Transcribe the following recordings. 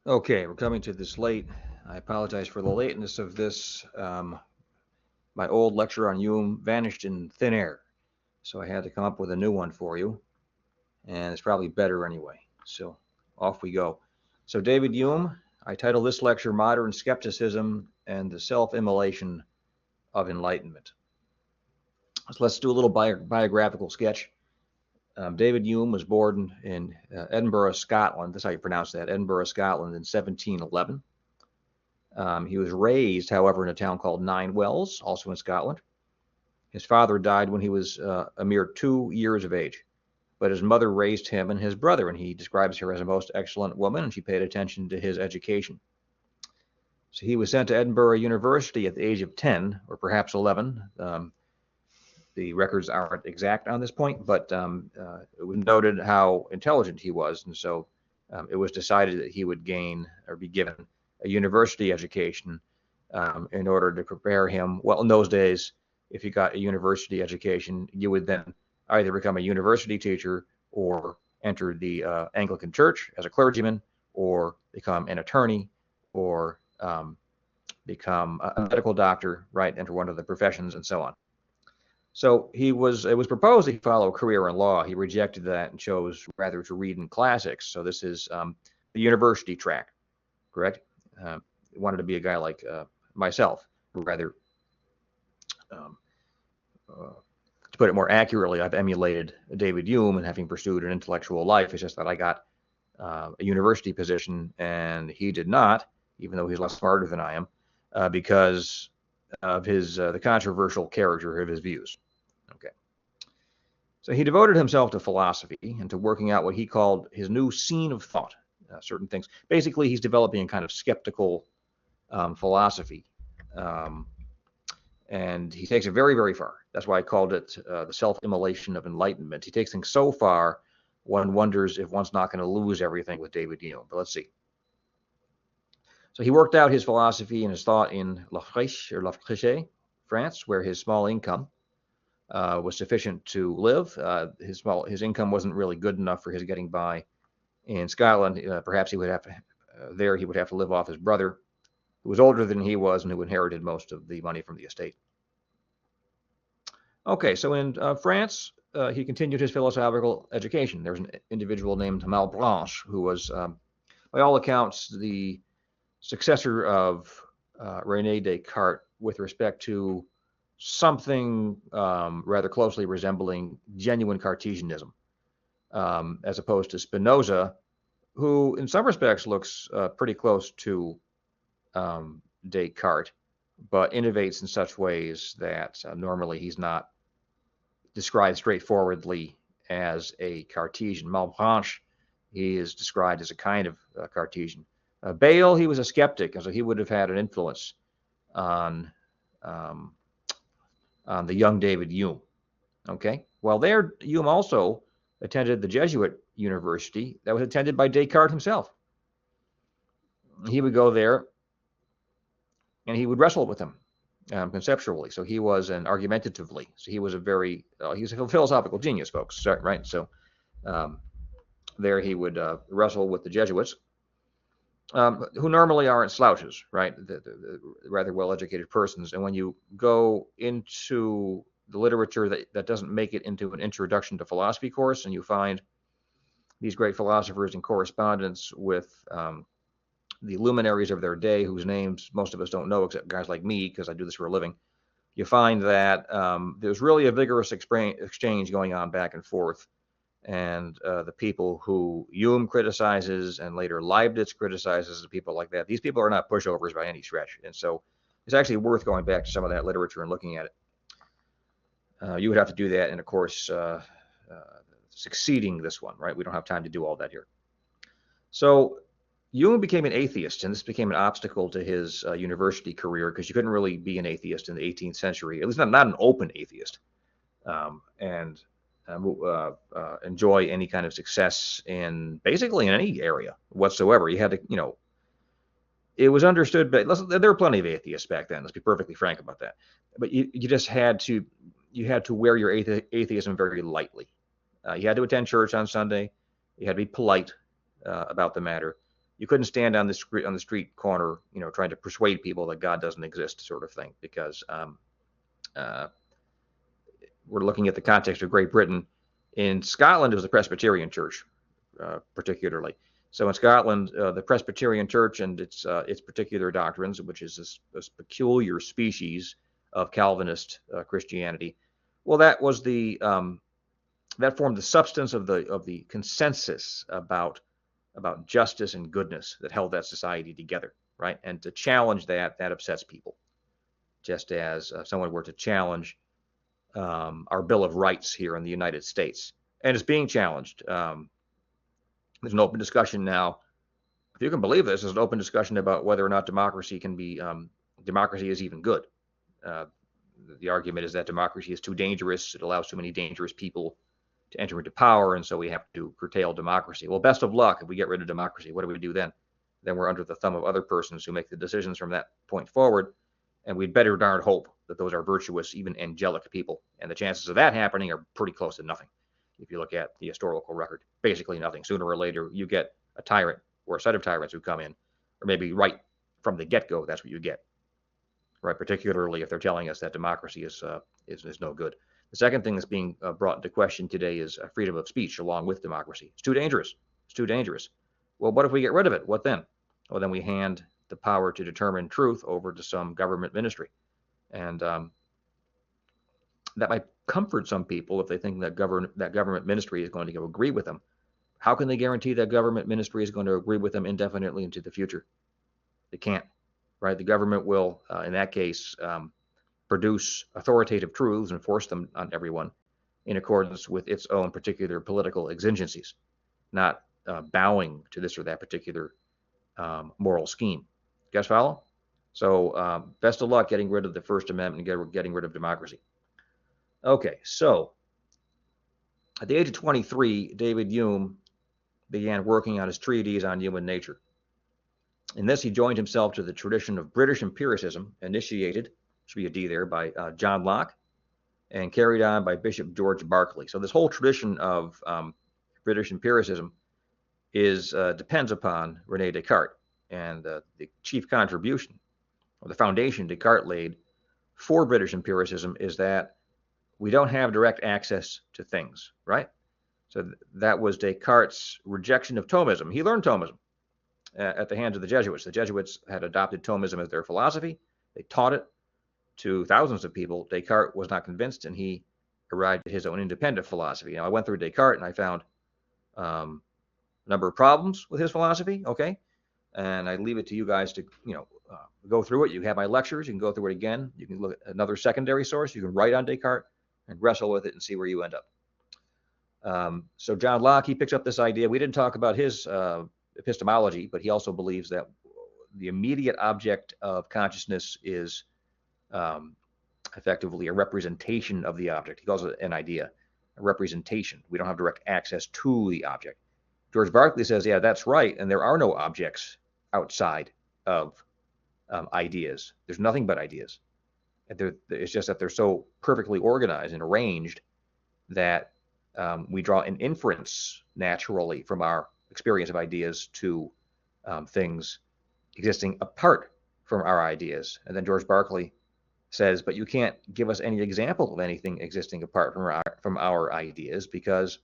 Okay, we're coming to this late. I apologize for the lateness of this. My old lecture on Hume vanished in thin air, so I had to come up with a new one for you, and it's probably better anyway. So off we go. So David Hume, I title this lecture Modern Skepticism and the Self-Immolation of Enlightenment. So let's do a little biographical sketch. David Hume was born in Edinburgh, Scotland. That's how you pronounce that, Edinburgh, Scotland, in 1711. He was raised, however, in a town called Nine Wells, also in Scotland. His father died when he was a mere 2 years of age, but his mother raised him and his brother, and he describes her as a most excellent woman, and she paid attention to his education. So he was sent to Edinburgh University at the age of 10, or perhaps 11. The records aren't exact on this point, but it was noted how intelligent he was, and so it was decided that he would gain or be given a university education in order to prepare him. Well, in those days, if you got a university education, you would then either become a university teacher or enter the Anglican Church as a clergyman, or become an attorney, or become a medical doctor, right, enter one of the professions, and so on. So it was proposed that he follow a career in law. He rejected that and chose rather to read in classics. So this is the university track, correct? Wanted to be a guy like myself, rather, um, to put it more accurately, I've emulated David Hume in having pursued an intellectual life. It's just that I got a university position and he did not, even though he's less smarter than I am, because of his the controversial character of his views. Okay. So he devoted himself to philosophy and to working out what he called his new scene of thought, certain things. Basically, he's developing a kind of skeptical philosophy, um, and he takes it very, very far. That's why I called it the self-immolation of enlightenment. He takes things so far, one wonders if one's not going to lose everything with David Hume. But let's see. So he worked out his philosophy and his thought in La Friche, France, where his small income was sufficient to live. His income wasn't really good enough for his getting by in Scotland. Perhaps he would have to he would have to live off his brother, who was older than he was and who inherited most of the money from the estate. Okay, so in France, he continued his philosophical education. There's an individual named Malebranche who was, by all accounts, the successor of Rene Descartes with respect to something rather closely resembling genuine Cartesianism, as opposed to Spinoza, who in some respects looks pretty close to Descartes, but innovates in such ways that normally he's not described straightforwardly as a Cartesian. Malebranche, he is described as a kind of Cartesian. Bayle, he was a skeptic, and so he would have had an influence on the young David Hume. Okay, well, there Hume also attended the Jesuit university that was attended by Descartes himself. He would go there and he would wrestle with him conceptually. So he was an argumentatively. So he was a very he was a philosophical genius, folks. Right. So there he would wrestle with the Jesuits, who normally aren't slouches, right? The rather well-educated persons. And when you go into the literature that doesn't make it into an introduction to philosophy course, and you find these great philosophers in correspondence with the luminaries of their day, whose names most of us don't know except guys like me, because I do this for a living, you find that there's really a vigorous exchange going on back and forth. And the people who Hume criticizes and later Leibniz criticizes, the people like that, these people are not pushovers by any stretch. And so it's actually worth going back to some of that literature and looking at it. You would have to do that in a course succeeding this one, right? We don't have time to do all that here. So Hume became an atheist, and this became an obstacle to his university career because you couldn't really be an atheist in the 18th century, at least not an open atheist, and enjoy any kind of success in basically in any area whatsoever. You had to, it was understood, but there were plenty of atheists back then. Let's be perfectly frank about that. But you just had to wear your atheism very lightly. You had to attend church on Sunday. You had to be polite about the matter. you couldn't stand on the street corner, trying to persuade people that God doesn't exist, sort of thing, because we're looking at the context of Great Britain. In Scotland, it was the Presbyterian Church, particularly. So in Scotland, the Presbyterian Church and its particular doctrines, which is this peculiar species of Calvinist Christianity, well, that was that formed the substance of the consensus about justice and goodness that held that society together, right? And to challenge that upsets people, just as if someone were to challenge our Bill of Rights here in the United States, and it's being challenged. There's an open discussion now, if you can believe this, there's an open discussion about whether or not democracy is even good. The argument is that democracy is too dangerous. It allows too many dangerous people to enter into power, and so we have to curtail democracy. Well, best of luck if we get rid of democracy. What do we do then? Then we're under the thumb of other persons who make the decisions from that point forward, and we'd better darn hope that those are virtuous, even angelic people. And the chances of that happening are pretty close to nothing. If you look at the historical record, basically nothing. Sooner or later, you get a tyrant or a set of tyrants who come in, or maybe right from the get-go, that's what you get, right? Particularly if they're telling us that democracy is no good. The second thing that's being brought into question today is freedom of speech along with democracy. It's too dangerous. It's too dangerous. Well, what if we get rid of it? What then? Well, then we hand the power to determine truth over to some government ministry. And that might comfort some people if they think that government ministry is going to agree with them. How can they guarantee that government ministry is going to agree with them indefinitely into the future? They can't, right? The government will, in that case, produce authoritative truths and force them on everyone in accordance with its own particular political exigencies, not bowing to this or that particular moral scheme. You guys follow? So best of luck getting rid of the First Amendment and getting rid of democracy. Okay, so at the age of 23, David Hume began working on his treatise on human nature. In this, he joined himself to the tradition of British empiricism, initiated, should be a D there, by John Locke, and carried on by Bishop George Berkeley. So this whole tradition of British empiricism depends upon René Descartes, and the chief contribution, or the foundation Descartes laid for British empiricism is that we don't have direct access to things, right? So that was Descartes' rejection of Thomism. He learned Thomism at the hands of the Jesuits. The Jesuits had adopted Thomism as their philosophy. They taught it to thousands of people. Descartes was not convinced, and he arrived at his own independent philosophy. Now, I went through Descartes, and I found a number of problems with his philosophy, okay? And I leave it to you guys to, go through it. You have my lectures. You can go through it again. You can look at another secondary source. You can write on Descartes and wrestle with it and see where you end up. So John Locke, he picks up this idea. We didn't talk about his epistemology, but he also believes that the immediate object of consciousness is effectively a representation of the object. He calls it an idea, a representation. We don't have direct access to the object. George Berkeley says, yeah, that's right, and there are no objects outside of ideas. There's nothing but ideas. It's just that they're so perfectly organized and arranged that we draw an inference naturally from our experience of ideas to things existing apart from our ideas. And then George Berkeley says, but you can't give us any example of anything existing apart from our ideas, because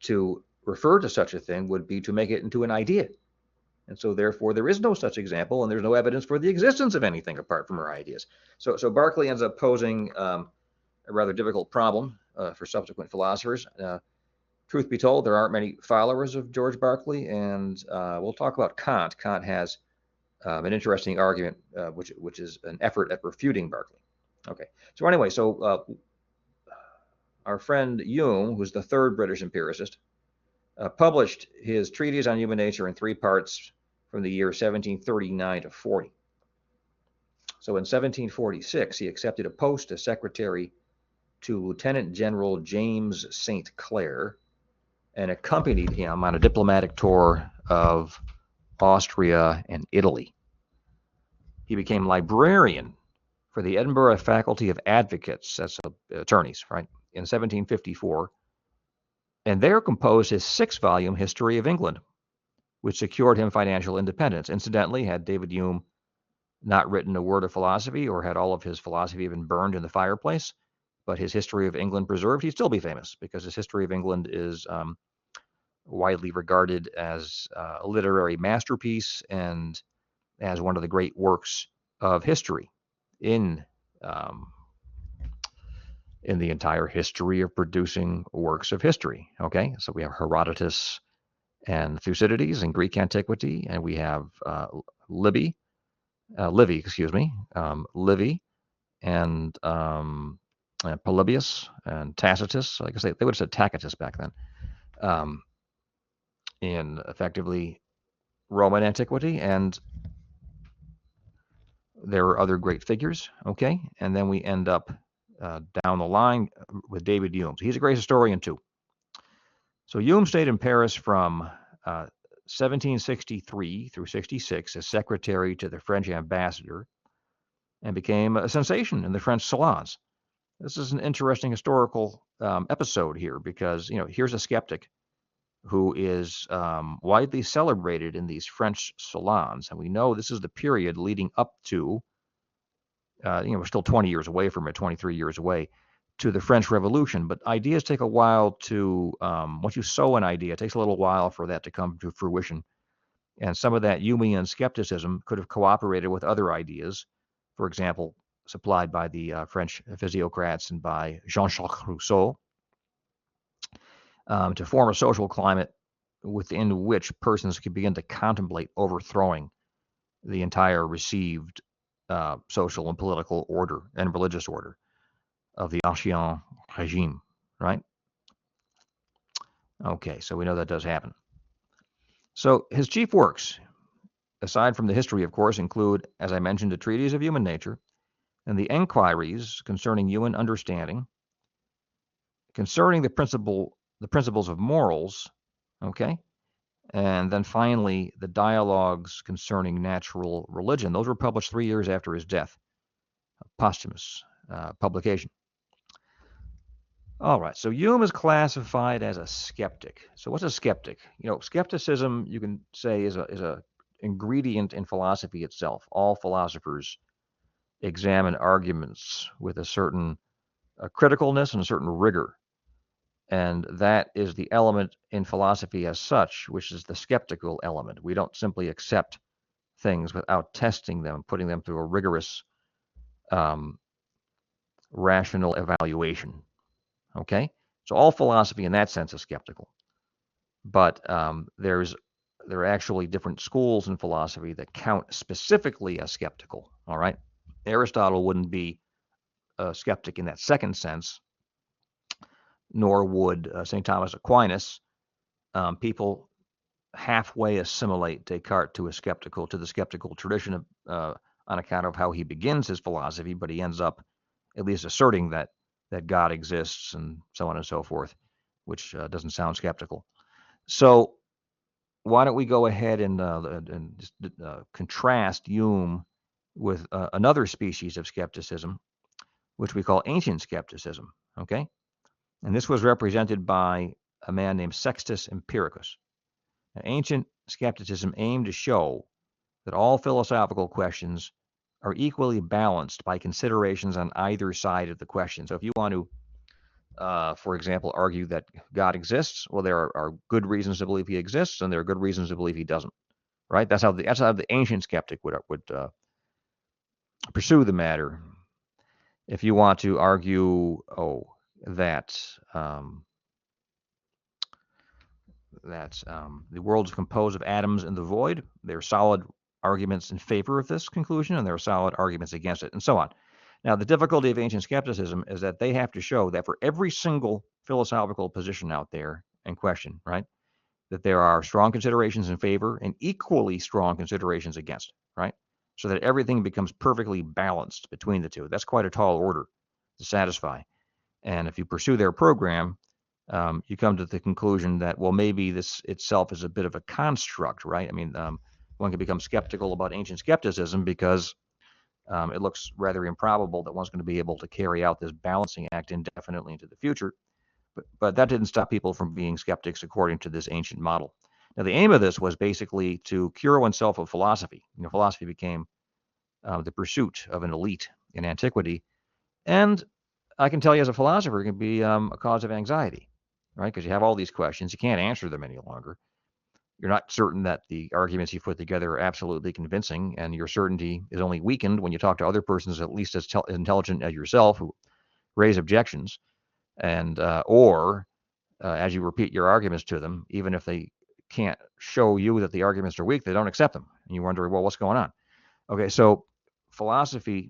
to refer to such a thing would be to make it into an idea. And so therefore there is no such example, and there's no evidence for the existence of anything apart from our ideas. So Berkeley ends up posing a rather difficult problem for subsequent philosophers. Truth be told, there aren't many followers of George Berkeley, and we'll talk about Kant. Kant has an interesting argument, which is an effort at refuting Berkeley. Okay, so anyway, our friend Hume, who's the third British empiricist, published his treatise on human nature in 3 parts from the year 1739 to 40. So in 1746, he accepted a post as secretary to Lieutenant General James St. Clair and accompanied him on a diplomatic tour of Austria and Italy. He became librarian for the Edinburgh Faculty of Advocates, that's attorneys, right, in 1754, and there composed his 6-volume History of England. which secured him financial independence. Incidentally, had David Hume not written a word of philosophy, or had all of his philosophy been burned in the fireplace, but his History of England preserved, he'd still be famous, because his History of England is widely regarded as a literary masterpiece and as one of the great works of history in the entire history of producing works of history. Okay, so we have Herodotus and Thucydides in Greek antiquity, and we have Livy, and Polybius and Tacitus. I guess they would have said Tacitus back then. In effectively Roman antiquity, and there are other great figures. Okay, and then we end up down the line with David Hume. So he's a great historian too. So Hume stayed in Paris from 1763 through 66 as secretary to the French ambassador, and became a sensation in the French salons. This is an interesting historical episode here, because here's a skeptic who is widely celebrated in these French salons, and we know this is the period leading up to, we're still 20 years away from it, 23 years away, to the French Revolution. But ideas take a while to, once you sow an idea, it takes a little while for that to come to fruition. And some of that Humean skepticism could have cooperated with other ideas, for example, supplied by the French physiocrats and by Jean-Jacques Rousseau, to form a social climate within which persons could begin to contemplate overthrowing the entire received social and political order and religious order of the Ancien Regime, right? Okay, so we know that does happen. So his chief works, aside from the history, of course, include, as I mentioned, a treatise of human nature, and the enquiries concerning human understanding, concerning the principles of morals, okay, and then finally the dialogues concerning natural religion. Those were published 3 years after his death, posthumous publication. All right, so Hume is classified as a skeptic. So what's a skeptic? Skepticism, you can say, is a ingredient in philosophy itself. All philosophers examine arguments with a certain criticalness and a certain rigor. And that is the element in philosophy as such, which is the skeptical element. We don't simply accept things without testing them, putting them through a rigorous, rational evaluation. Okay? So all philosophy in that sense is skeptical. But there are actually different schools in philosophy that count specifically as skeptical. All right? Aristotle wouldn't be a skeptic in that second sense, nor would St. Thomas Aquinas. People halfway assimilate Descartes to the skeptical tradition on account of how he begins his philosophy, but he ends up at least asserting that God exists and so on and so forth, which doesn't sound skeptical. So why don't we go ahead and just contrast Hume with another species of skepticism, which we call ancient skepticism, okay? And this was represented by a man named Sextus Empiricus. Now, ancient skepticism aimed to show that all philosophical questions are equally balanced by considerations on either side of the question. So if you want to, for example, argue that God exists, well, there are good reasons to believe he exists, and there are good reasons to believe he doesn't. Right? That's how the ancient skeptic would pursue the matter. If you want to argue, that the world is composed of atoms in the void, there are solid arguments in favor of this conclusion, and there are solid arguments against it, and so on. Now, the difficulty of ancient skepticism is that they have to show that for every single philosophical position out there in question, right, that there are strong considerations in favor and equally strong considerations against, right, so that everything becomes perfectly balanced between the two. That's quite a tall order to satisfy. And if you pursue their program, you come to the conclusion that, well, maybe this itself is a bit of a construct, right? I mean, one can become skeptical about ancient skepticism because it looks rather improbable that one's going to be able to carry out this balancing act indefinitely into the future. But that didn't stop people from being skeptics according to this ancient model. Now, the aim of this was basically to cure oneself of philosophy. Philosophy became the pursuit of an elite in antiquity, and I can tell you as a philosopher, it can be a cause of anxiety, right? Because you have all these questions, you can't answer them any longer. You're not certain that the arguments you put together are absolutely convincing, and your certainty is only weakened when you talk to other persons at least as intelligent as yourself who raise objections, and or as you repeat your arguments to them, even if they can't show you that the arguments are weak, they don't accept them, and you wonder, well, what's going on? Okay, so philosophy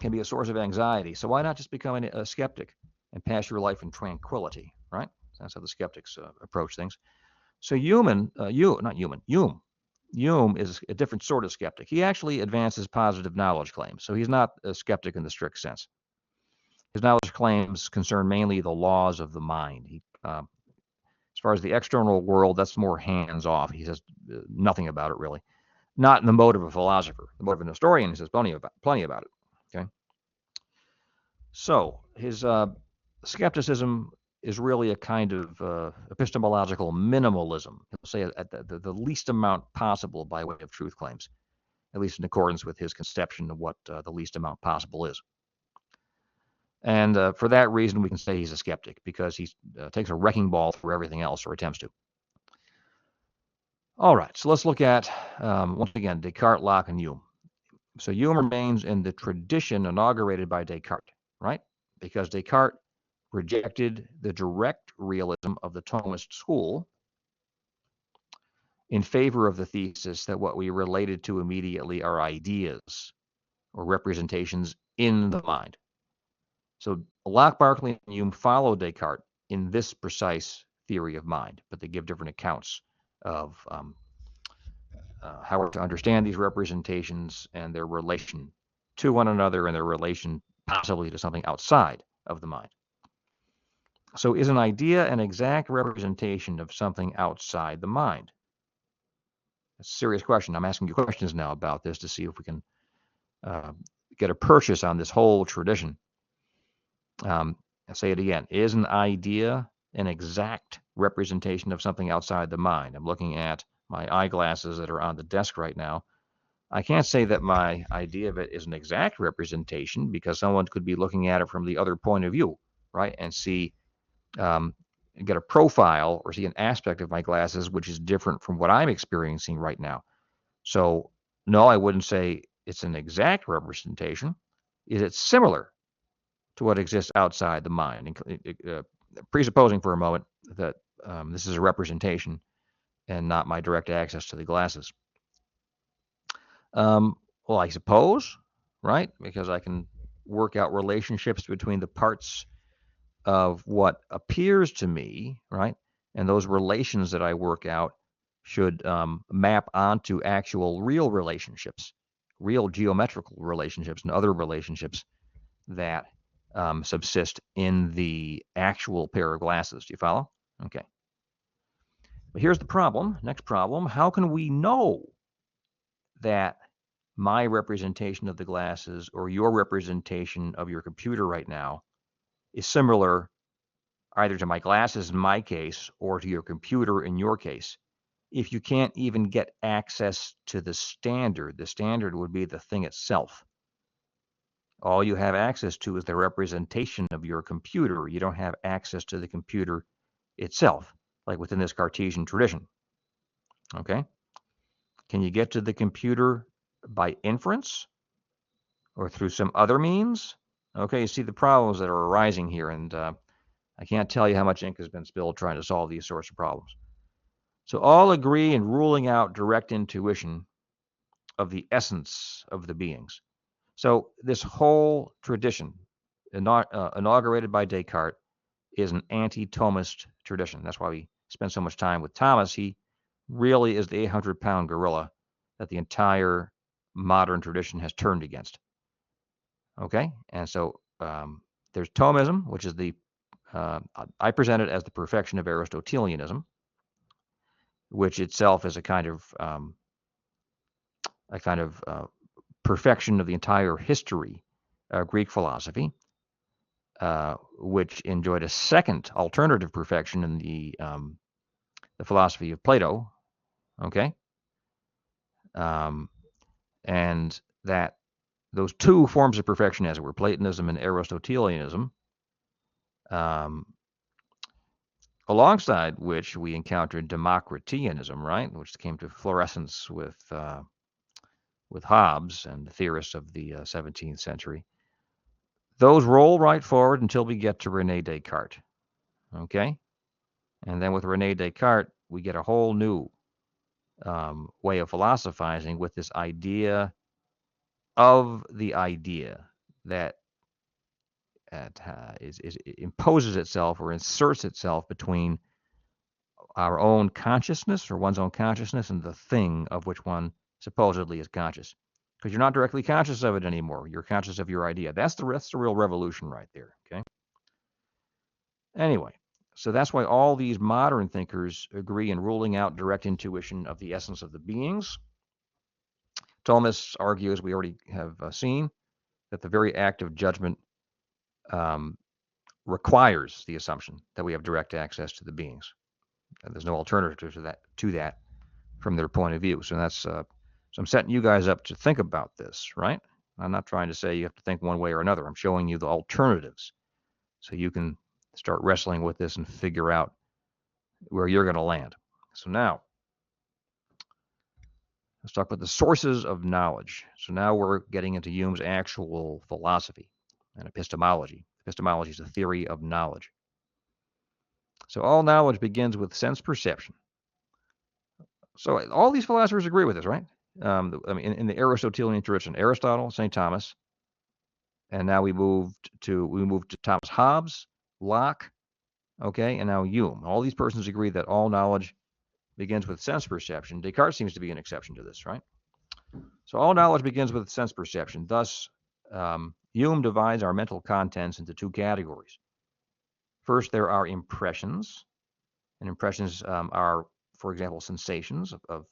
can be a source of anxiety. So why not just become a skeptic and pass your life in tranquility, right? That's how the skeptics approach things. So Hume is a different sort of skeptic. He actually advances positive knowledge claims. So he's not a skeptic in the strict sense. His knowledge claims concern mainly the laws of the mind. As far as the external world, that's more hands-off. He says nothing about it, really. Not in the mode of a philosopher. The mode of an historian, he says plenty about it. Okay. So his skepticism is really a kind of epistemological minimalism. He'll say at the least amount possible by way of truth claims, at least in accordance with his conception of what the least amount possible is. And for that reason, we can say he's a skeptic, because he takes a wrecking ball through everything else, or attempts to. All right, so let's look at, once again, Descartes, Locke, and Hume. So Hume remains in the tradition inaugurated by Descartes, right? Because Descartes rejected the direct realism of the Thomist school in favor of the thesis that what we related to immediately are ideas or representations in the mind. So Locke, Berkeley, and Hume follow Descartes in this precise theory of mind, but they give different accounts of how we're to understand these representations and their relation to one another, and their relation possibly to something outside of the mind. So is an idea an exact representation of something outside the mind? That's a serious question. I'm asking you questions now about this to see if we can get a purchase on this whole tradition. I'll say it again. Is an idea an exact representation of something outside the mind? I'm looking at my eyeglasses that are on the desk right now. I can't say that my idea of it is an exact representation, because someone could be looking at it from the other point of view, right? And see, get a profile or see an aspect of my glasses which is different from what I'm experiencing right now. So no, I wouldn't say it's an exact representation. Is it similar to what exists outside the mind? Presupposing for a moment that this is a representation and not my direct access to the glasses. Well, I suppose, right? Because I can work out relationships between the parts of what appears to me, right? And those relations that I work out should map onto actual real relationships, real geometrical relationships, and other relationships that subsist in the actual pair of glasses. Do you follow? Okay. But here's the problem. Next problem. How can we know that my representation of the glasses or your representation of your computer right now is similar either to my glasses in my case or to your computer in your case, if you can't even get access to the standard? The standard would be the thing itself. All you have access to is the representation of your computer. You don't have access to the computer itself, like within this Cartesian tradition. Okay? Can you get to the computer by inference or through some other means? Okay, you see the problems that are arising here, and I can't tell you how much ink has been spilled trying to solve these sorts of problems. So all agree in ruling out direct intuition of the essence of the beings. So this whole tradition, inaugurated by Descartes, is an anti-Thomist tradition. That's why we spend so much time with Thomas. He really is the 800-pound gorilla that the entire modern tradition has turned against. Okay, and so there's Thomism, which is I present it as the perfection of Aristotelianism, which itself is a kind of perfection of the entire history of Greek philosophy, which enjoyed a second alternative perfection in the the philosophy of Plato, okay? And that those two forms of perfection, as it were, Platonism and Aristotelianism, alongside which we encountered Democritianism, right, which came to fluorescence with Hobbes and the theorists of the 17th century. Those roll right forward until we get to René Descartes, okay? And then with René Descartes, we get a whole new way of philosophizing with this idea of the idea that imposes itself or inserts itself between our own consciousness or one's own consciousness and the thing of which one supposedly is conscious. Because you're not directly conscious of it anymore. You're conscious of your idea. That's the real revolution right there, okay? Anyway, so that's why all these modern thinkers agree in ruling out direct intuition of the essence of the beings. Thomists argue, as we already have seen, that the very act of judgment requires the assumption that we have direct access to the beings. And there's no alternative to that from their point of view. So that's so I'm setting you guys up to think about this, right? I'm not trying to say you have to think one way or another. I'm showing you the alternatives so you can start wrestling with this and figure out where you're going to land. So now, let's talk about the sources of knowledge. So now we're getting into Hume's actual philosophy and epistemology. Epistemology is the theory of knowledge. So all knowledge begins with sense perception. So all these philosophers agree with this, right? I mean, in the Aristotelian tradition, Aristotle, St. Thomas, and now we moved to Thomas Hobbes, Locke, okay, and now Hume. All these persons agree that all knowledge begins with sense perception. Descartes seems to be an exception to this, right? So all knowledge begins with sense perception. Thus, Hume divides our mental contents into two categories. First, there are impressions, and impressions are, for example, sensations of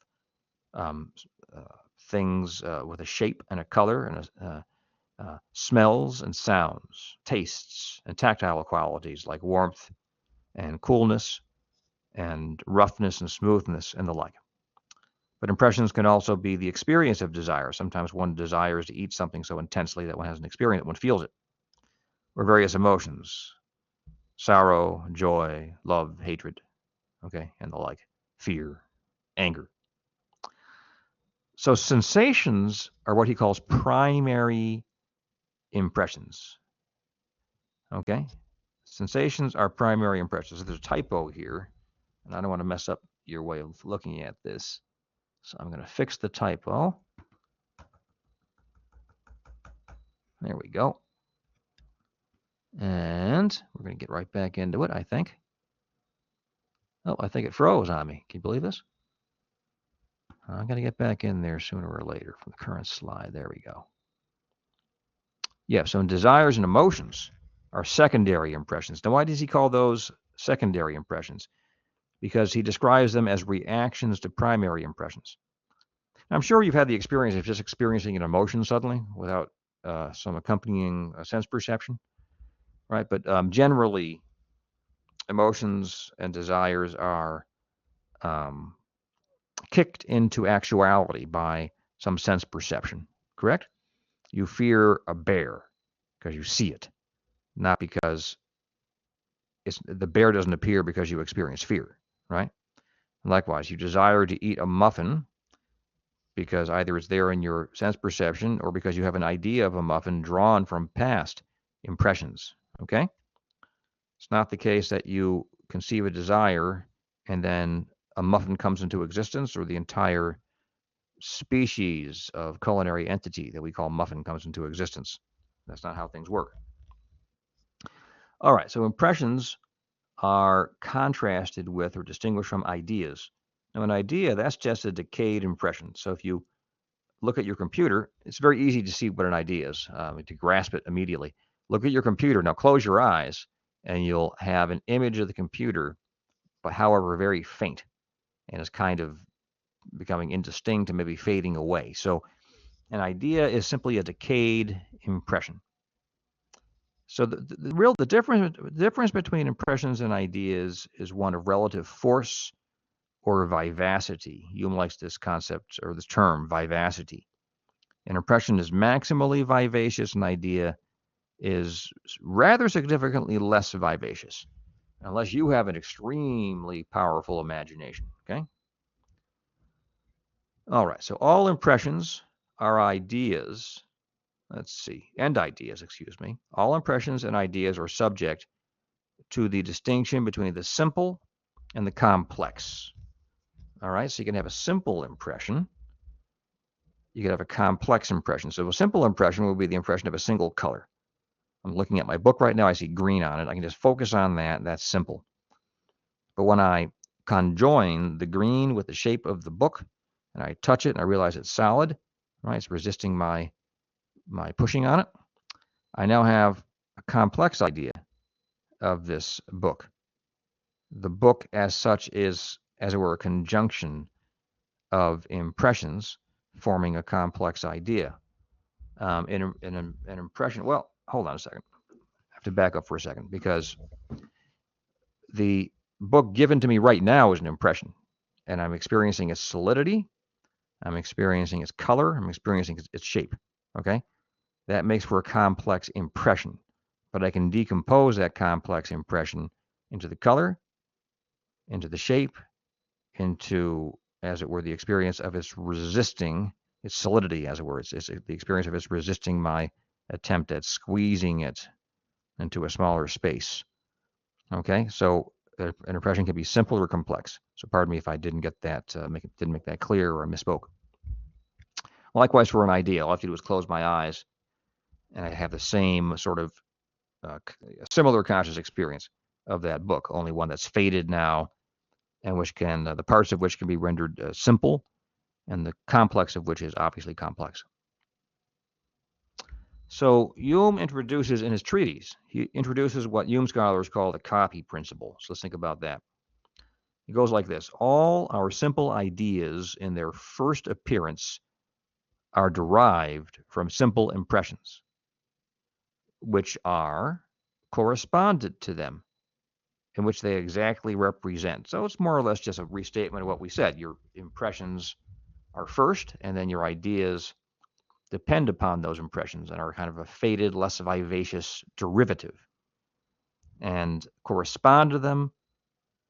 things with a shape and a color, and smells and sounds, tastes and tactile qualities like warmth and coolness and roughness and smoothness and the like. But impressions can also be the experience of desire. Sometimes one desires to eat something so intensely that one has an experience, that one feels it. Or various emotions, sorrow, joy, love, hatred, okay, and the like, fear, anger. So sensations are what he calls primary impressions, okay? Sensations are primary impressions. So there's a typo here, and I don't want to mess up your way of looking at this. So I'm going to fix the typo. There we go. And we're going to get right back into it, I think. Oh, I think it froze on me. Can you believe this? I'm going to get back in there sooner or later from the current slide. There we go. Yeah, so desires and emotions are secondary impressions. Now, why does he call those secondary impressions? Because he describes them as reactions to primary impressions. I'm sure you've had the experience of just experiencing an emotion suddenly without some accompanying sense perception, right? But generally, emotions and desires are kicked into actuality by some sense perception, correct? You fear a bear because you see it, not because the bear doesn't appear because you experience fear, right? Likewise, you desire to eat a muffin because either it's there in your sense perception or because you have an idea of a muffin drawn from past impressions, okay? It's not the case that you conceive a desire and then a muffin comes into existence or the entire species of culinary entity that we call muffin comes into existence. That's not how things work. All right, so impressions are contrasted with or distinguished from ideas. Now, an idea, that's just a decayed impression. So if you look at your computer, it's very easy to see what an idea is, to grasp it immediately. Look at your computer. Now close your eyes, and you'll have an image of the computer, but however very faint, and it's kind of becoming indistinct and maybe fading away. So an idea is simply a decayed impression. So the difference between impressions and ideas is one of relative force or vivacity. Hume likes this concept or this term, vivacity. An impression is maximally vivacious, an idea is rather significantly less vivacious, unless you have an extremely powerful imagination, okay? All right, so all impressions are ideas. Let's see, and ideas, excuse me. All impressions and ideas are subject to the distinction between the simple and the complex. All right, so you can have a simple impression. You can have a complex impression. So a simple impression would be the impression of a single color. I'm looking at my book right now. I see green on it. I can just focus on that. That's simple. But when I conjoin the green with the shape of the book and I touch it and I realize it's solid, right? It's resisting my pushing on it. I now have a complex idea of this book. The book as such is, as it were, a conjunction of impressions forming a complex idea. An impression, well, hold on a second. I have to back up for a second because the book given to me right now is an impression, and I'm experiencing its solidity, I'm experiencing its color, I'm experiencing its shape, okay? That makes for a complex impression, but I can decompose that complex impression into the color, into the shape, into, as it were, the experience of its resisting, its solidity, as it were. It's the experience of its resisting my attempt at squeezing it into a smaller space. Okay, so an impression can be simple or complex. So pardon me if I didn't get that, didn't make that clear or I misspoke. Likewise for an idea, all I have to do is close my eyes and I have the same sort of similar conscious experience of that book, only one that's faded now and which can, the parts of which can be rendered simple and the complex of which is obviously complex. So Hume introduces in his treatise, he introduces what Hume scholars call the copy principle. So let's think about that. It goes like this. All our simple ideas in their first appearance are derived from simple impressions, which are correspondent to them, in which they exactly represent. So it's more or less just a restatement of what we said. Your impressions are first, and then your ideas depend upon those impressions and are kind of a faded, less vivacious derivative and correspond to them.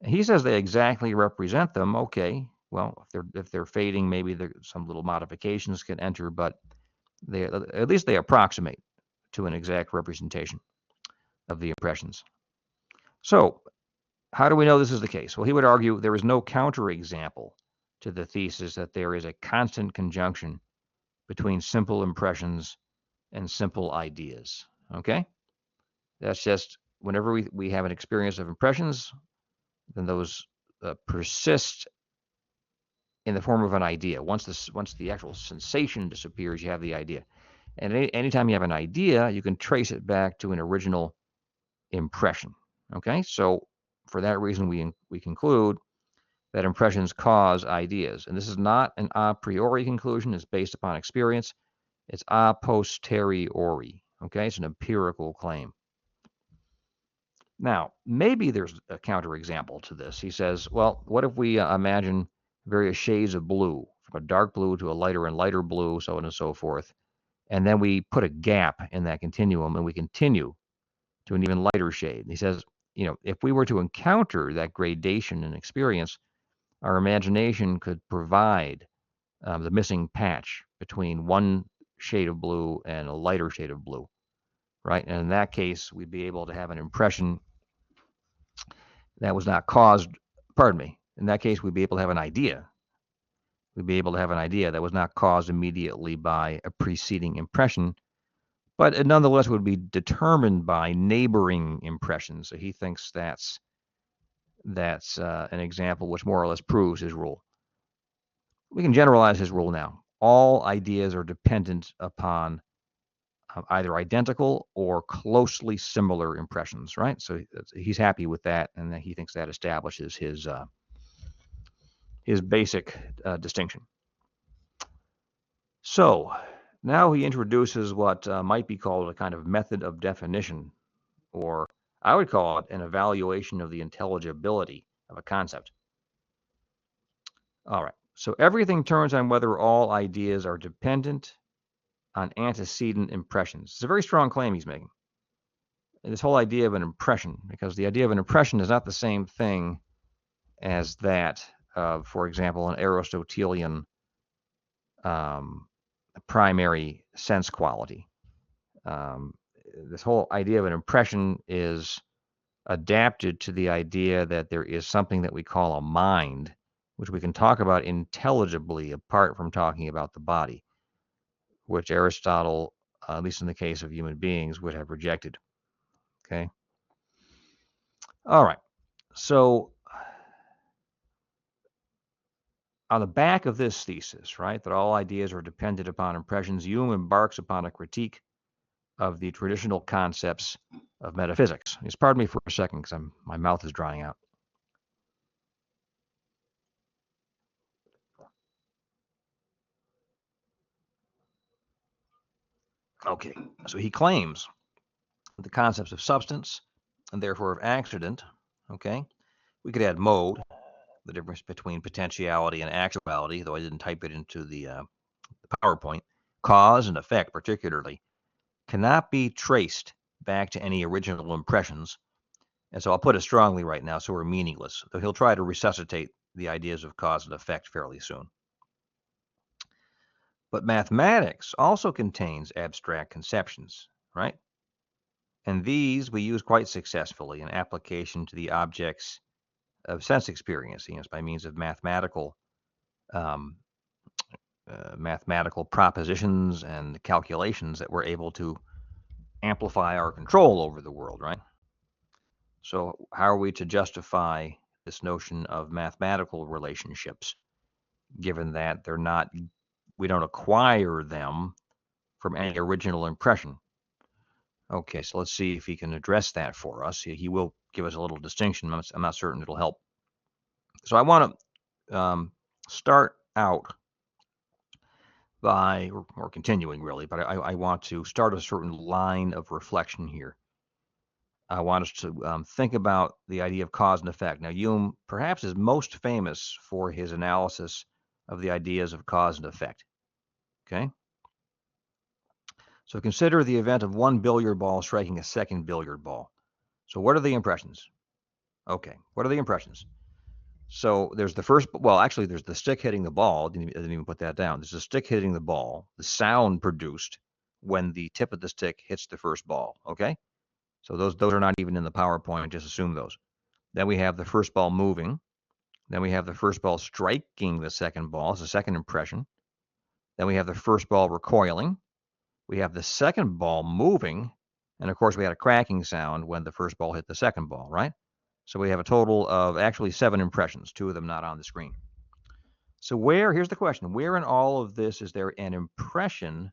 He says they exactly represent them. Okay, well, if they're fading, maybe some little modifications can enter, but at least they approximate to an exact representation of the impressions. So how do we know this is the case? Well, he would argue there is no counterexample to the thesis that there is a constant conjunction between simple impressions and simple ideas. Okay? That's just whenever we have an experience of impressions, then those persist in the form of an idea. Once the actual sensation disappears, you have the idea. And anytime you have an idea, you can trace it back to an original impression. Okay? So for that reason, we conclude that impressions cause ideas. And this is not an a priori conclusion. It's based upon experience. It's a posteriori. Okay? It's an empirical claim. Now, maybe there's a counterexample to this. He says, well, what if we imagine various shades of blue, from a dark blue to a lighter and lighter blue, so on and so forth, and then we put a gap in that continuum and we continue to an even lighter shade. And he says, if we were to encounter that gradation in experience, our imagination could provide the missing patch between one shade of blue and a lighter shade of blue, right? And in that case, we'd be able to have an impression that was not caused, pardon me, in that case, we'd be able to have an idea. We'd be able to have an idea that was not caused immediately by a preceding impression, but it nonetheless would be determined by neighboring impressions. So he thinks that's an example which more or less proves his rule. We can generalize his rule now. All ideas are dependent upon either identical or closely similar impressions, right? So he's happy with that, and he thinks that establishes his basic distinction. So now he introduces what might be called a kind of method of definition, or I would call it an evaluation of the intelligibility of a concept. All right. So everything turns on whether all ideas are dependent on antecedent impressions. It's a very strong claim he's making. This whole idea of an impression, because the idea of an impression is not the same thing as that of, for example, an Aristotelian primary sense quality. This whole idea of an impression is adapted to the idea that there is something that we call a mind, which we can talk about intelligibly apart from talking about the body, which Aristotle, at least in the case of human beings, would have rejected. Okay. All right. So on the back of this thesis, right, that all ideas are dependent upon impressions, Hume embarks upon a critique of the traditional concepts of metaphysics. Just pardon me for a second because my mouth is drying out. Okay, so he claims the concepts of substance and therefore of accident. Okay, we could add mode, the difference between potentiality and actuality, though I didn't type it into the PowerPoint. Cause and effect, particularly, cannot be traced back to any original impressions. And so I'll put it strongly right now, so we're meaningless. Though he'll try to resuscitate the ideas of cause and effect fairly soon. But mathematics also contains abstract conceptions, right? And these we use quite successfully in application to the objects of sense experience, by means of um, mathematical propositions and calculations that we're able to amplify our control over the world, right? So how are we to justify this notion of mathematical relationships, given that we don't acquire them from any original impression? Okay, so let's see if he can address that for us. He will give us a little distinction. I'm not certain it'll help. So I want to start out by, or continuing really, but I want to start a certain line of reflection here. I want us to think about the idea of cause and effect. Now, Hume perhaps is most famous for his analysis of the ideas of cause and effect. Okay? So consider the event of one billiard ball striking a second billiard ball. So what are the impressions? Okay, what are the impressions? So there's the first, well, actually, there's the stick hitting the ball. I didn't even put that down. There's a stick hitting the ball, the sound produced when the tip of the stick hits the first ball. Okay? So those are not even in the PowerPoint. Just assume those. Then we have the first ball moving. Then we have the first ball striking the second ball. It's the second impression. Then we have the first ball recoiling. We have the second ball moving. And of course, we had a cracking sound when the first ball hit the second ball, right? So we have a total of actually 7 impressions, 2 of them not on the screen. So here's the question, where in all of this is there an impression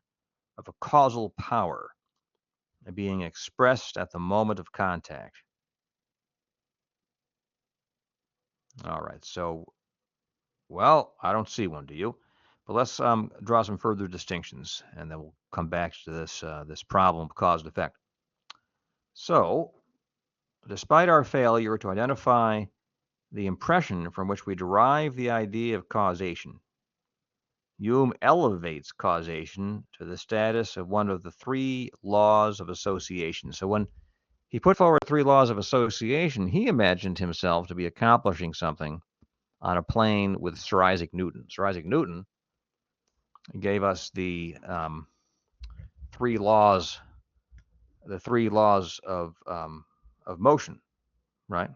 of a causal power being expressed at the moment of contact? All right, so, well, I don't see one, do you? But let's draw some further distinctions, and then we'll come back to this problem of cause and effect. So, despite our failure to identify the impression from which we derive the idea of causation, Hume elevates causation to the status of one of the 3 laws of association. So when he put forward 3 laws of association, he imagined himself to be accomplishing something on a plane with Sir Isaac Newton. Sir Isaac Newton gave us the 3 laws, of motion, right?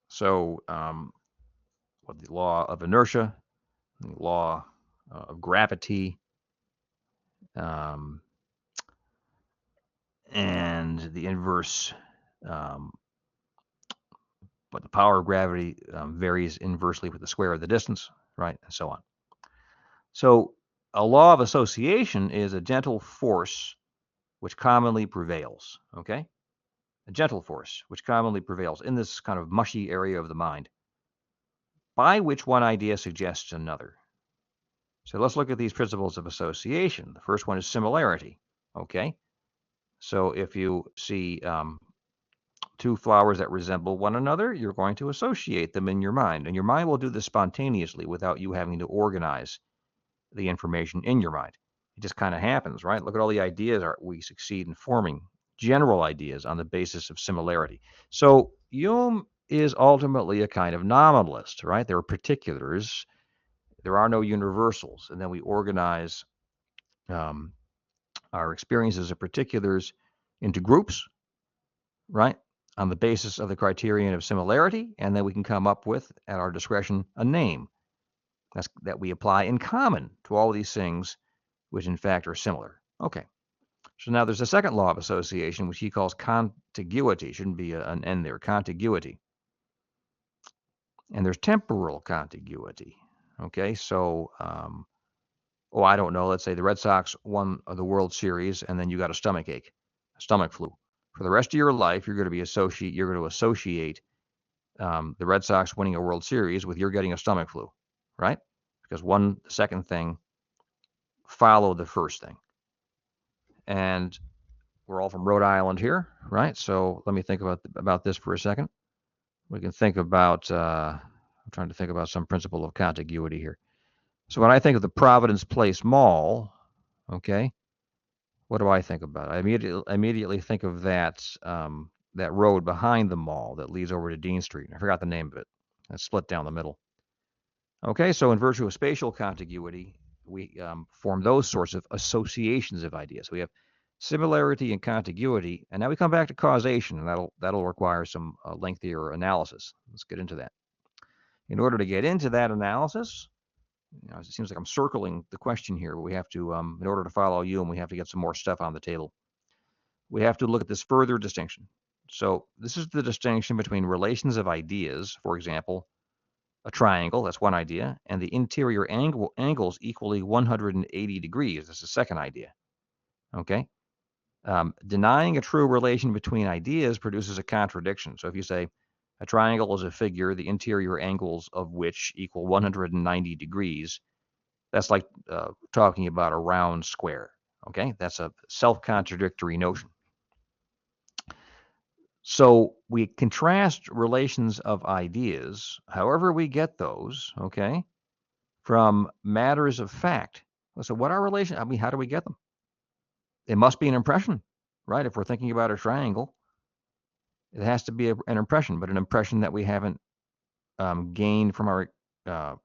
So, the law of inertia, the law of gravity, and the inverse, but the power of gravity varies inversely with the square of the distance, right, and so on. So a law of association is a gentle force which commonly prevails, okay? A gentle force which commonly prevails in this kind of mushy area of the mind, by which one idea suggests another. So let's look at these principles of association. The first one is similarity, okay? So if you see two flowers that resemble one another, you're going to associate them in your mind. And your mind will do this spontaneously without you having to organize the information in your mind. It just kind of happens, right? Look at all the ideas we succeed in forming, general ideas on the basis of similarity. So Hume is ultimately a kind of nominalist, right? There are particulars, there are no universals, and then we organize our experiences of particulars into groups, right, on the basis of the criterion of similarity, and then we can come up with, at our discretion, a name that we apply in common to all of these things, which in fact are similar. Okay, so now there's a second law of association, which he calls contiguity. Shouldn't be an N there, contiguity. And there's temporal contiguity. Okay, so, I don't know, let's say the Red Sox won the World Series, and then you got a stomach ache, a stomach flu. For the rest of your life, you're going to associate the Red Sox winning a World Series with you're getting a stomach flu, right? Because the second thing followed the first thing. And we're all from Rhode Island here, right? So let me think about this for a second. We can think about, I'm trying to think about some principle of contiguity here. So when I think of the Providence Place Mall, okay, what do I think about? I immediately think of that road behind the mall that leads over to Dean Street. I forgot the name of it. It's split down the middle. Okay, so in virtue of spatial contiguity, we form those sorts of associations of ideas. We have similarity and contiguity, and now we come back to causation, and that'll require some lengthier analysis. Let's get into that. In order to get into that analysis, it seems like I'm circling the question here, but we have to, in order to follow Hume, we have to get some more stuff on the table. We have to look at this further distinction. So this is the distinction between relations of ideas, for example, a triangle, that's one idea, and the interior angles equally 180 degrees. That's the second idea. Okay? Denying a true relation between ideas produces a contradiction. So if you say a triangle is a figure, the interior angles of which equal 190 degrees, that's like talking about a round square. Okay? That's a self-contradictory notion. So we contrast relations of ideas, however we get those, okay, from matters of fact. So what are relations? I mean, how do we get them? It must be an impression, right? If we're thinking about a triangle, it has to be an impression, but an impression that we haven't gained from our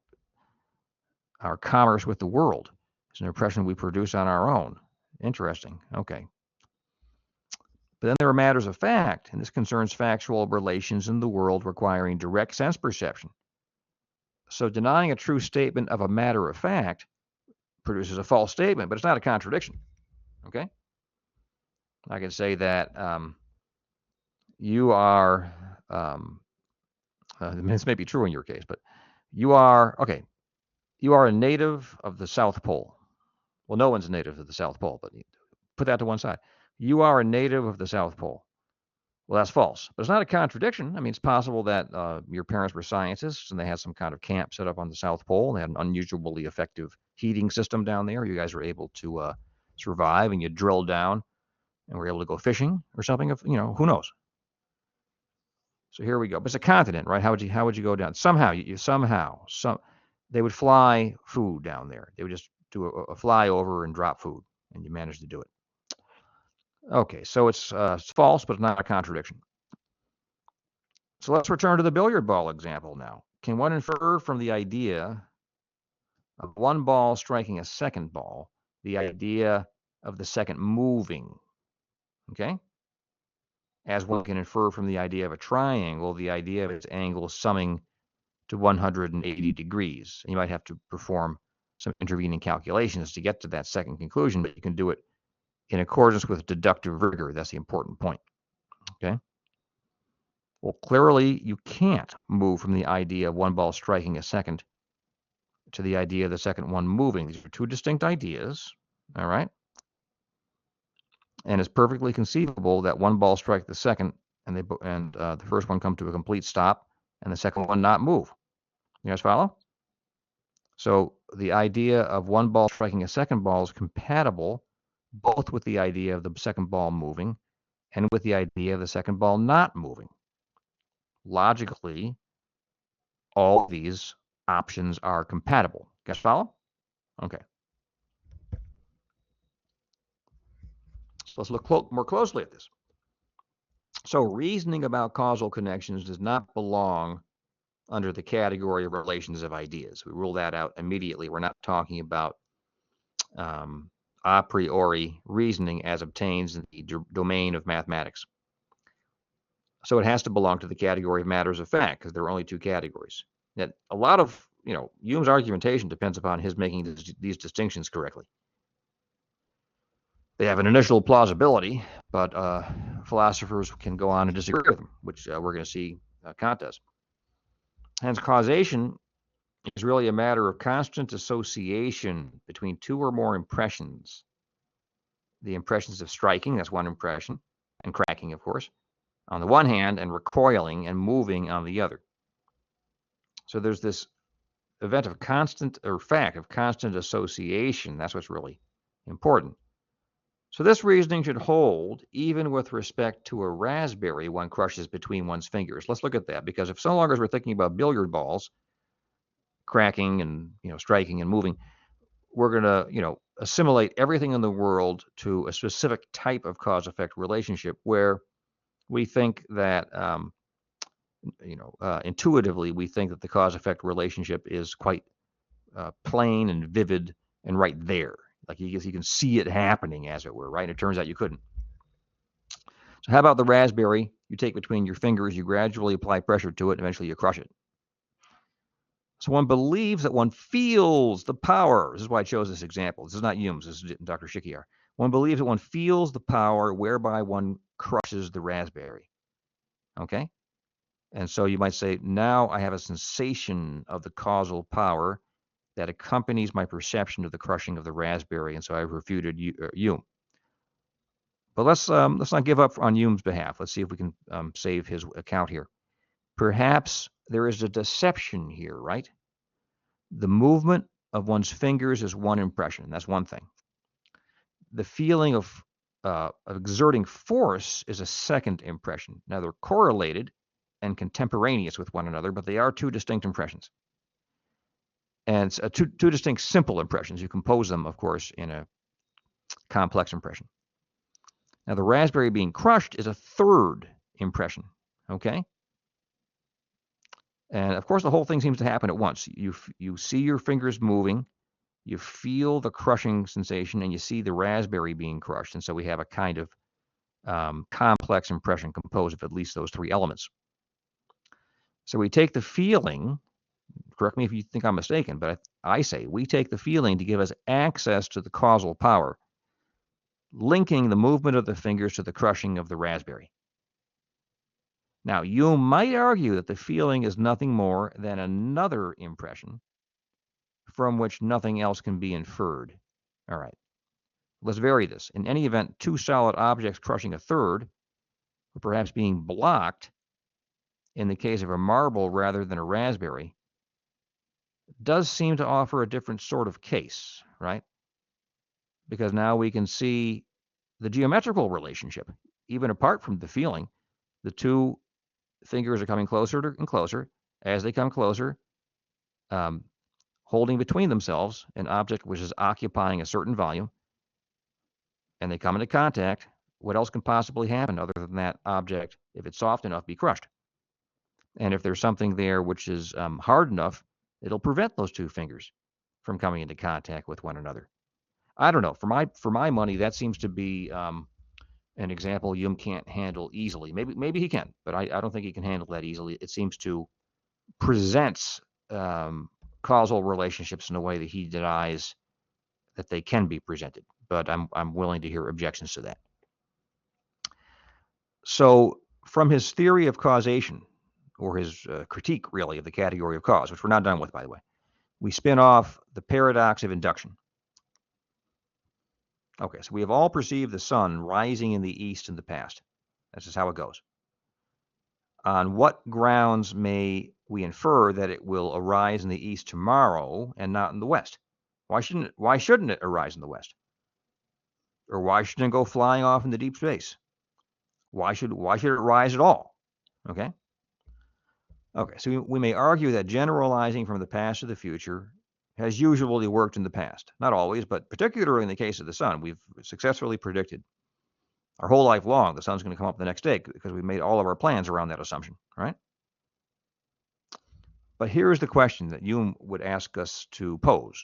commerce with the world. It's an impression we produce on our own. Interesting. Okay. But then there are matters of fact, and this concerns factual relations in the world requiring direct sense perception. So denying a true statement of a matter of fact produces a false statement, but it's not a contradiction. Okay? I can say that you are, this may be true in your case, but you are a native of the South Pole. Well, no one's a native of the South Pole, but put that to one side. You are a native of the South Pole. Well, that's false, but it's not a contradiction. I mean, it's possible that your parents were scientists and they had some kind of camp set up on the South Pole, and they had an unusually effective heating system down there. You guys were able to survive, and you drilled down and were able to go fishing or something. Who knows? So here we go. But it's a continent, right? How would you go down? Somehow, they would fly food down there. They would just do a flyover and drop food, and you managed to do it. Okay, so it's false, but it's not a contradiction. So let's return to the billiard ball example now. Can one infer from the idea of one ball striking a second ball the idea of the second moving? Okay? As one can infer from the idea of a triangle, the idea of its angle summing to 180 degrees. And you might have to perform some intervening calculations to get to that second conclusion, but you can do it in accordance with deductive rigor. That's the important point. Okay? Well, clearly you can't move from the idea of one ball striking a second to the idea of the second one moving. These are two distinct ideas, all right? And it's perfectly conceivable that one ball strike the second, and the first one come to a complete stop, and the second one not move. You guys follow? So the idea of one ball striking a second ball is compatible both with the idea of the second ball moving and with the idea of the second ball not moving. Logically, all of these options are compatible. Guys follow? Okay. So let's look more closely at this. So reasoning about causal connections does not belong under the category of relations of ideas. We rule that out immediately. We're not talking about a priori reasoning as obtains in the domain of mathematics. So it has to belong to the category of matters of fact, because there are only two categories. That a lot of, Hume's argumentation depends upon his making these distinctions correctly. They have an initial plausibility, but philosophers can go on and disagree with them, which we're going to see Kant does. Hence, causation is really a matter of constant association between two or more impressions. The impressions of striking, that's one impression, and cracking, of course, on the one hand, and recoiling and moving on the other. So there's this event of constant, or fact of constant association. That's what's really important. So this reasoning should hold even with respect to a raspberry one crushes between one's fingers. Let's look at that, because if so long as we're thinking about billiard balls, cracking and striking and moving, we're going to assimilate everything in the world to a specific type of cause-effect relationship where we think that intuitively we think that the cause-effect relationship is quite plain and vivid and right there, like you can see it happening, as it were, right? And it turns out you couldn't. So how about the raspberry you take between your fingers, you gradually apply pressure to it, and eventually you crush it. So one believes that one feels the power. This is why I chose this example. This is not Hume's. This is Dr. Shikiar. One believes that one feels the power whereby one crushes the raspberry. Okay? And so you might say, now I have a sensation of the causal power that accompanies my perception of the crushing of the raspberry, and so I've refuted Hume. But let's not give up on Hume's behalf. Let's see if we can save his account here. Perhaps there is a deception here, right? The movement of one's fingers is one impression. That's one thing. The feeling of exerting force is a second impression. Now, they're correlated and contemporaneous with one another, but they are two distinct impressions. And it's two distinct simple impressions. You compose them, of course, in a complex impression. Now, the raspberry being crushed is a third impression, okay? And, of course, the whole thing seems to happen at once. You see your fingers moving, you feel the crushing sensation, and you see the raspberry being crushed. And so we have a kind of complex impression composed of at least those three elements. So we take the feeling, correct me if you think I'm mistaken, but I say we take the feeling to give us access to the causal power, linking the movement of the fingers to the crushing of the raspberry. Now, you might argue that the feeling is nothing more than another impression from which nothing else can be inferred. All right, let's vary this. In any event, two solid objects crushing a third, or perhaps being blocked, in the case of a marble rather than a raspberry, does seem to offer a different sort of case, right? Because now we can see the geometrical relationship. Even apart from the feeling, the two fingers are coming closer and closer. As they come closer, holding between themselves an object which is occupying a certain volume, and they come into contact, what else can possibly happen other than that object, if it's soft enough, be crushed? And if there's something there which is hard enough, it'll prevent those two fingers from coming into contact with one another. I don't know. For my money, that seems to be an example Hume can't handle easily. Maybe he can, but I don't think he can handle that easily. It seems to present causal relationships in a way that he denies that they can be presented. But I'm willing to hear objections to that. So from his theory of causation, or his critique, really, of the category of cause, which we're not done with, by the way, we spin off the paradox of induction. Okay, so we have all perceived the sun rising in the east in the past. That's just how it goes. On what grounds may we infer that it will arise in the east tomorrow and not in the west? Why shouldn't it arise in the west? Or why shouldn't it go flying off into deep space? why should it rise at all? Okay. Okay, so we may argue that generalizing from the past to the future has usually worked in the past. Not always, but particularly in the case of the sun, we've successfully predicted our whole life long the sun's going to come up the next day because we made all of our plans around that assumption, right? But here's the question that Hume would ask us to pose.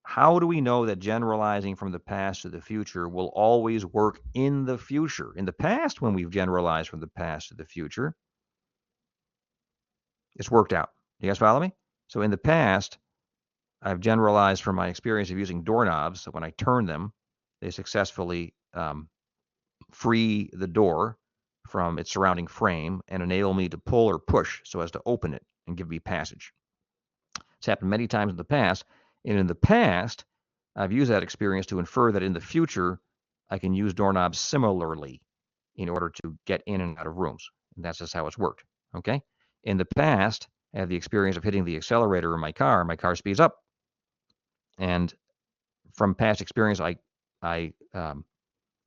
How do we know that generalizing from the past to the future will always work in the future? In the past, when we've generalized from the past to the future, it's worked out. Do you guys follow me? So in the past, I've generalized from my experience of using doorknobs. So when I turn them, they successfully free the door from its surrounding frame and enable me to pull or push so as to open it and give me passage. It's happened many times in the past. And in the past, I've used that experience to infer that in the future, I can use doorknobs similarly in order to get in and out of rooms. And that's just how it's worked. Okay. In the past, I had the experience of hitting the accelerator in my car speeds up. And from past experience, I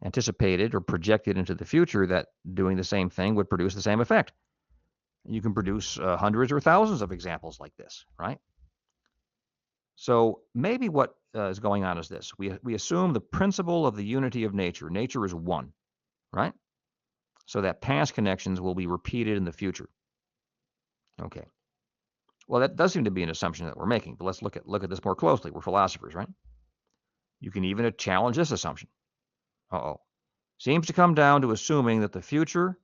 anticipated or projected into the future that doing the same thing would produce the same effect. You can produce hundreds or thousands of examples like this, right? So maybe what is going on is this. We assume the principle of the unity of nature. Nature is one, right? So that past connections will be repeated in the future. Okay. Well, that does seem to be an assumption that we're making, but let's look at this more closely. We're philosophers, right? You can even challenge this assumption. Uh-oh. Seems to come down to assuming that the future,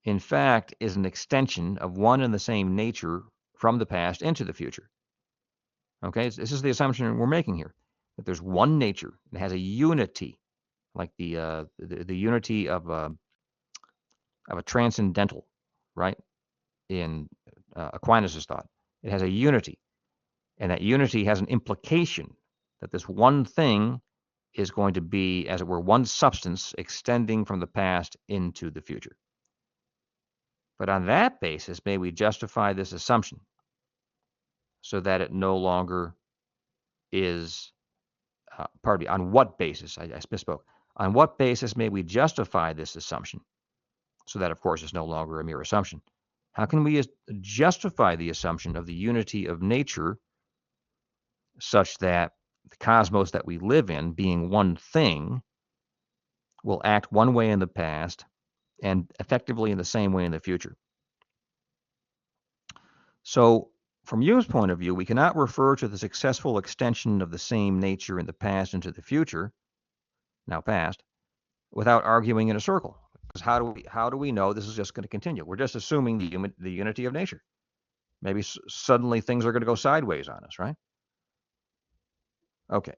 in fact, is an extension of one and the same nature from the past into the future. Okay, this is the assumption we're making here, that there's one nature that has a unity, like the unity of a transcendental, right? In Aquinas' thought, it has a unity, and that unity has an implication that this one thing is going to be, as it were, one substance extending from the past into the future. But on that basis, may we justify this assumption so that it no longer is, pardon me, on what basis, I misspoke, on what basis may we justify this assumption so that, of course, it's no longer a mere assumption? How can we justify the assumption of the unity of nature such that the cosmos that we live in, being one thing, will act one way in the past and effectively in the same way in the future? So, from Hume's point of view, we cannot refer to the successful extension of the same nature in the past into the future, now past, without arguing in a circle. Because how do we know this is just going to continue? We're just assuming the unity of nature. Maybe suddenly things are going to go sideways on us, right? Okay,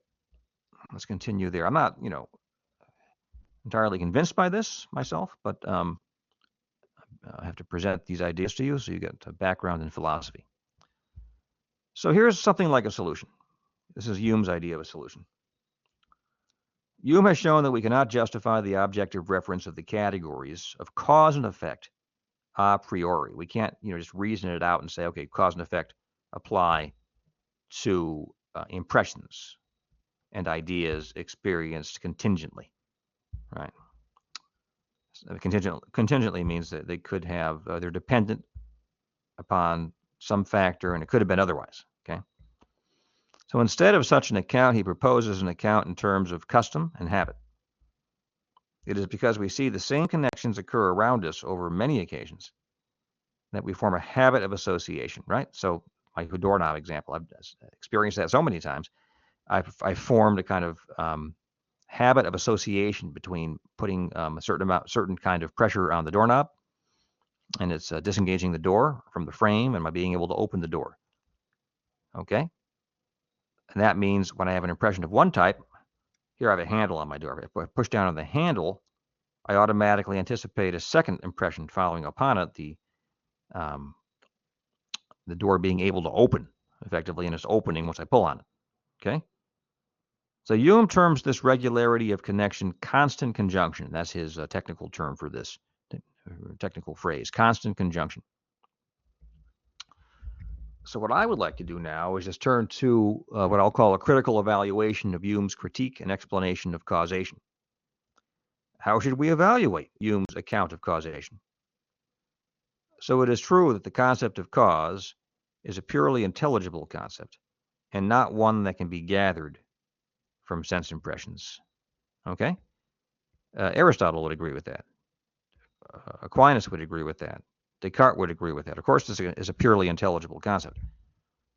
let's continue there. I'm not, entirely convinced by this myself, but I have to present these ideas to you so you get a background in philosophy. So here's something like a solution. This is Hume's idea of a solution. Hume has shown that we cannot justify the objective reference of the categories of cause and effect a priori. We can't, just reason it out and say, okay, cause and effect apply to impressions and ideas experienced contingently, right? Contingently means that they could have, they're dependent upon some factor, and it could have been otherwise, okay? So instead of such an account, he proposes an account in terms of custom and habit. It is because we see the same connections occur around us over many occasions that we form a habit of association, right? So my doorknob example, I've experienced that so many times. I've formed a kind of habit of association between putting a certain kind of pressure on the doorknob, and it's disengaging the door from the frame, and my being able to open the door. Okay? And that means when I have an impression of one type, here I have a handle on my door. If I push down on the handle, I automatically anticipate a second impression following upon it, the door being able to open effectively, and it's opening once I pull on it. Okay? So Hume terms this regularity of connection constant conjunction. That's his technical term for this, technical phrase, constant conjunction. So what I would like to do now is just turn to what I'll call a critical evaluation of Hume's critique and explanation of causation. how should we evaluate Hume's account of causation? So it is true that the concept of cause is a purely intelligible concept and not one that can be gathered from sense impressions. Okay? Aristotle would agree with that. Aquinas would agree with that. Descartes would agree with that. Of course, this is a purely intelligible concept.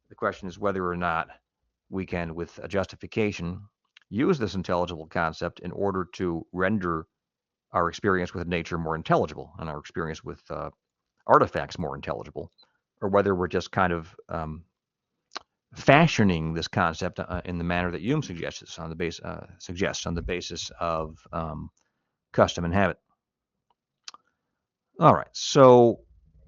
The question is whether or not we can, with a justification, use this intelligible concept in order to render our experience with nature more intelligible and our experience with artifacts more intelligible, or whether we're just kind of fashioning this concept in the manner that Hume suggests on the basis of custom and habit. All right, so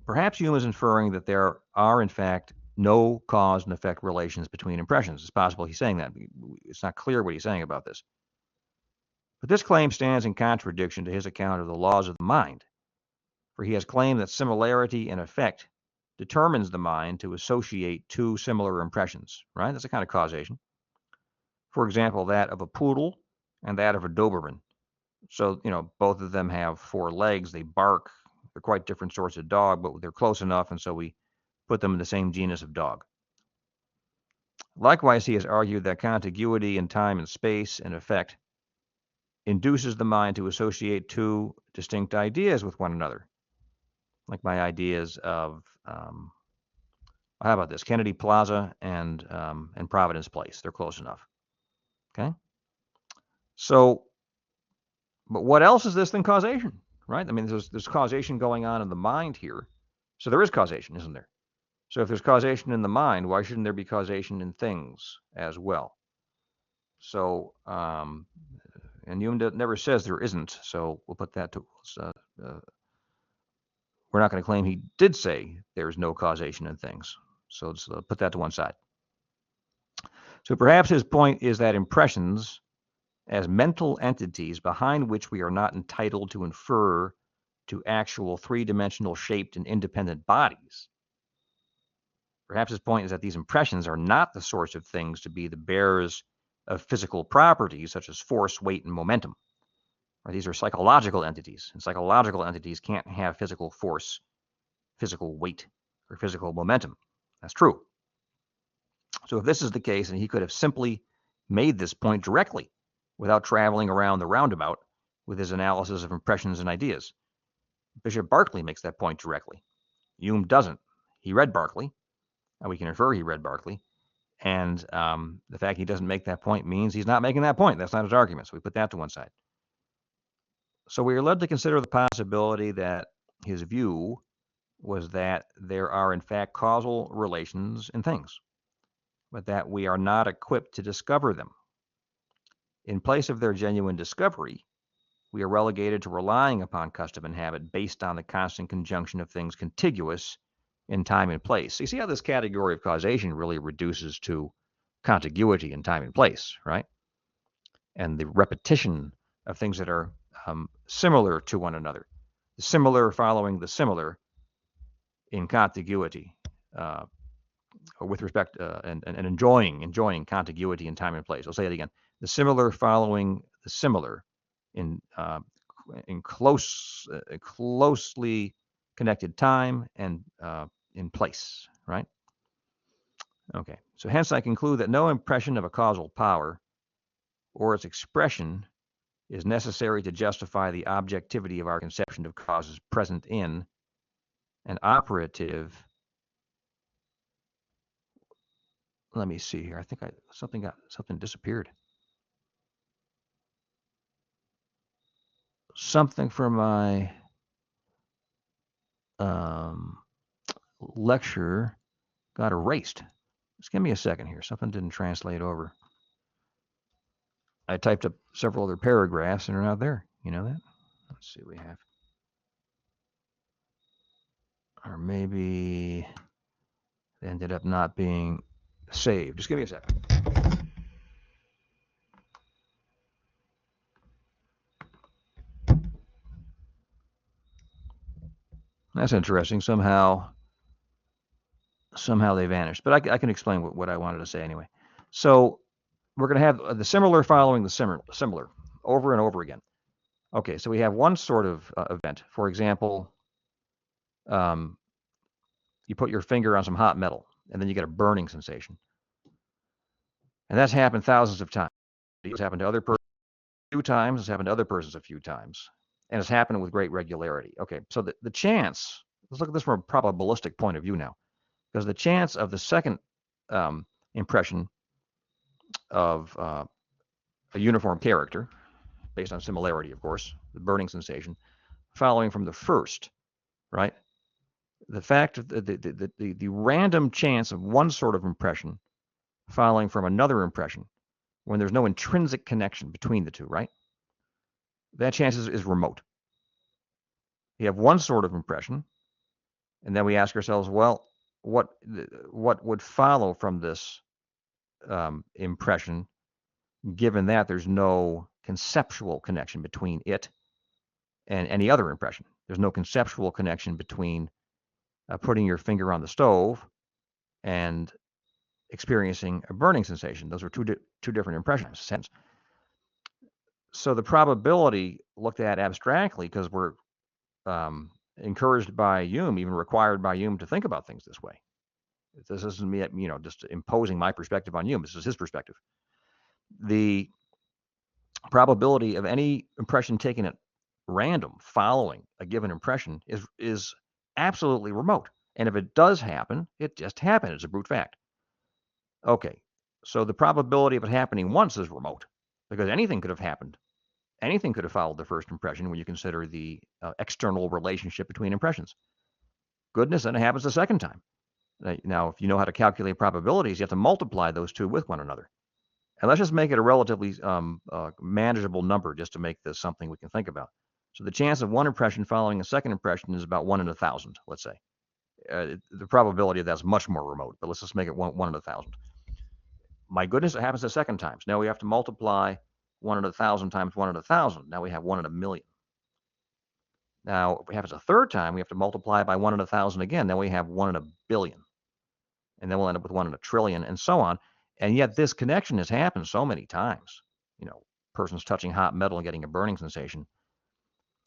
perhaps Hume is inferring that there are, in fact, no cause and effect relations between impressions. It's possible he's saying that. It's not clear what he's saying about this. But this claim stands in contradiction to his account of the laws of the mind, for he has claimed that similarity in effect determines the mind to associate two similar impressions, right? That's a kind of causation. For example, that of a poodle and that of a Doberman. So, both of them have 4 legs, they bark, they're quite different sorts of dog, but they're close enough, and so we put them in the same genus of dog. Likewise, he has argued that contiguity in time and space, in effect, induces the mind to associate two distinct ideas with one another. Like my ideas of, how about this, Kennedy Plaza and Providence Place. They're close enough. Okay? So, but what else is this than causation, right? I mean, there's causation going on in the mind here. So there is causation, isn't there? So if there's causation in the mind, why shouldn't there be causation in things as well? So, and Hume never says there isn't, so we'll put that to, we're not going to claim he did say there's no causation in things. So let's put that to one side. So perhaps his point is that impressions, as mental entities behind which we are not entitled to infer to actual three-dimensional shaped and independent bodies, perhaps his point is that these impressions are not the source of things to be the bearers of physical properties such as force, weight, and momentum. Or these are psychological entities, and psychological entities can't have physical force, physical weight, or physical momentum. That's true. So if this is the case, and he could have simply made this point directly without traveling around the roundabout with his analysis of impressions and ideas. Bishop Berkeley makes that point directly. Hume doesn't. He read Berkeley, and we can infer he read Berkeley. And the fact he doesn't make that point means he's not making that point. That's not his argument. So we put that to one side. So we are led to consider the possibility that his view was that there are in fact causal relations in things, but that we are not equipped to discover them. In place of their genuine discovery, we are relegated to relying upon custom and habit based on the constant conjunction of things contiguous in time and place. So you see how this category of causation really reduces to contiguity in time and place, right? And the repetition of things that are similar to one another. The similar following the similar in contiguity, with respect and enjoying contiguity in time and place. I'll say it again. The similar following the similar in closely connected time and in place, right? Okay, so hence I conclude that no impression of a causal power or its expression is necessary to justify the objectivity of our conception of causes present in and operative. Let me see here. I think something disappeared. Something from my lecture got erased. Just give me a second here. Something didn't translate over. I typed up several other paragraphs and they're not there. You know that? Let's see what we have. Or maybe they ended up not being saved. Just give me a second. That's interesting. Somehow they vanished. But I can explain what I wanted to say anyway. So we're going to have the similar following the similar over and over again. Okay, so we have one sort of event. For example, you put your finger on some hot metal, and then you get a burning sensation. And that's happened thousands of times. It's happened to other persons a few times. It's happened to other persons a few times. And it's happened with great regularity. Okay, so the chance, let's look at this from a probabilistic point of view now, because the chance of the second impression of a uniform character, based on similarity, of course, the burning sensation, following from the first, right? The fact of the random chance of one sort of impression following from another impression when there's no intrinsic connection between the two, right? That chance is remote. You have one sort of impression, and then we ask ourselves, well, what would follow from this impression, given that there's no conceptual connection between it and any other impression? There's no conceptual connection between putting your finger on the stove and experiencing a burning sensation. Those are two different impressions. So the probability looked at abstractly, because we're encouraged by Hume, even required by Hume to think about things this way. This isn't me, just imposing my perspective on Hume. This is his perspective. The probability of any impression taken at random following a given impression is absolutely remote. And if it does happen, it just happened. It's a brute fact. Okay, so the probability of it happening once is remote, because anything could have happened. Anything could have followed the first impression when you consider the external relationship between impressions. Goodness, and it happens the second time. Now, if you know how to calculate probabilities, you have to multiply those two with one another. And let's just make it a relatively manageable number, just to make this something we can think about. So the chance of one impression following a second impression is about 1 in 1,000, let's say. The probability of that's much more remote, but let's just make it 1 in 1,000. My goodness, it happens the second time. So now we have to multiply 1 in 1,000 times 1 in 1,000. Now we have 1 in a million. Now, if it happens a third time, we have to multiply by 1 in 1,000 again. Then we have 1 in a billion. And then we'll end up with 1 in a trillion, and so on. And yet this connection has happened so many times. Persons touching hot metal and getting a burning sensation.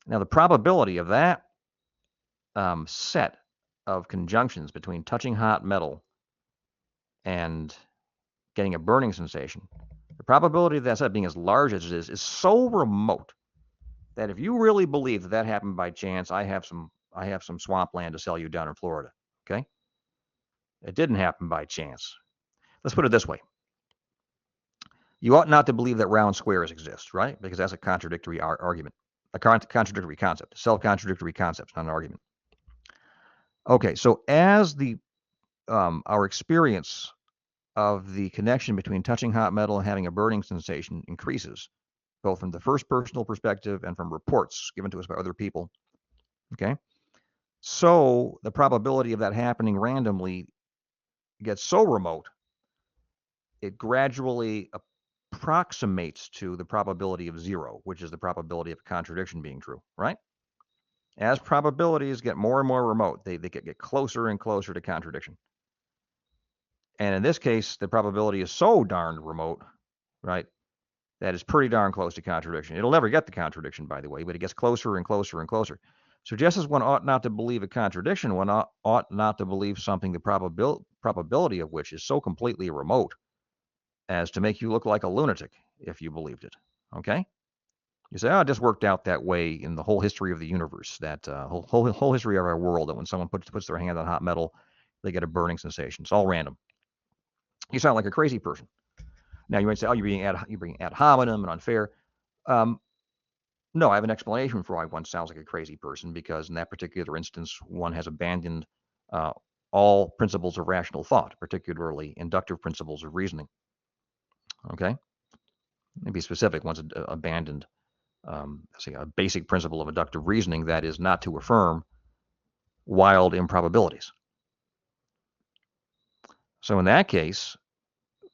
Now, the probability of that set of conjunctions between touching hot metal and getting a burning sensation, the probability of that set being as large as it is so remote that if you really believe that happened by chance, I have some swampland to sell you down in Florida. Okay, it didn't happen by chance. Let's put it this way: you ought not to believe that round squares exist, right? Because that's a contradictory argument, a contradictory concept, self-contradictory concept, not an argument. Okay, so as our experience of the connection between touching hot metal and having a burning sensation increases, both from the first personal perspective and from reports given to us by other people, okay, so the probability of that happening randomly gets so remote, it gradually approximates to the probability of 0, which is the probability of a contradiction being true, right? As probabilities get more and more remote, they get closer and closer to contradiction. And in this case, the probability is so darned remote, right, that is pretty darn close to contradiction. It'll never get the contradiction, by the way, but it gets closer and closer and closer. So just as one ought not to believe a contradiction, one ought not to believe something the probability of which is so completely remote as to make you look like a lunatic if you believed it. Okay? You say, oh, it just worked out that way in the whole history of the universe, that whole history of our world, that when someone puts their hand on hot metal, they get a burning sensation. It's all random. You sound like a crazy person. Now you might say, oh, you're being ad hominem and unfair. No, I have an explanation for why one sounds like a crazy person, because in that particular instance, one has abandoned all principles of rational thought, particularly inductive principles of reasoning. Okay? To be specific, one's abandoned, say, a basic principle of inductive reasoning, that is not to affirm wild improbabilities. So in that case,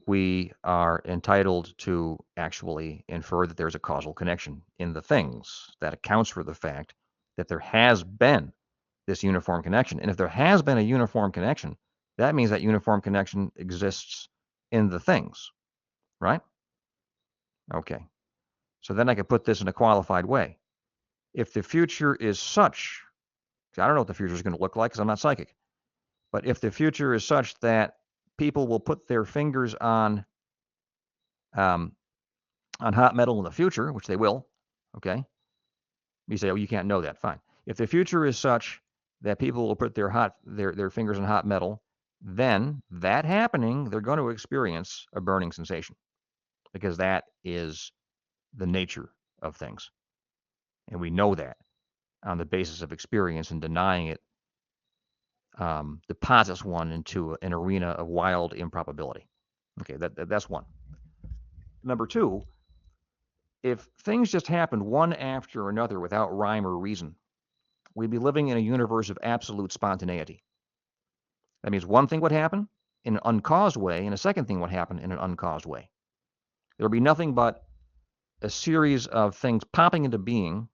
we are entitled to actually infer that there's a causal connection in the things that accounts for the fact that there has been this uniform connection. And if there has been a uniform connection, that means that uniform connection exists in the things, right? Okay. So then I could put this in a qualified way. if the future is such, I don't know what the future is going to look like because I'm not psychic, but if the future is such that people will put their fingers on hot metal in the future, which they will, okay? You say, oh, you can't know that. Fine. If the future is such that people will put their fingers on hot metal, then that happening, they're going to experience a burning sensation because that is the nature of things. And we know that on the basis of experience, and denying it deposits one into an arena of wild improbability. Okay, that's one. Number two, if things just happened one after another without rhyme or reason, we'd be living in a universe of absolute spontaneity. That means one thing would happen in an uncaused way, and a second thing would happen in an uncaused way. There would be nothing but a series of things popping into being,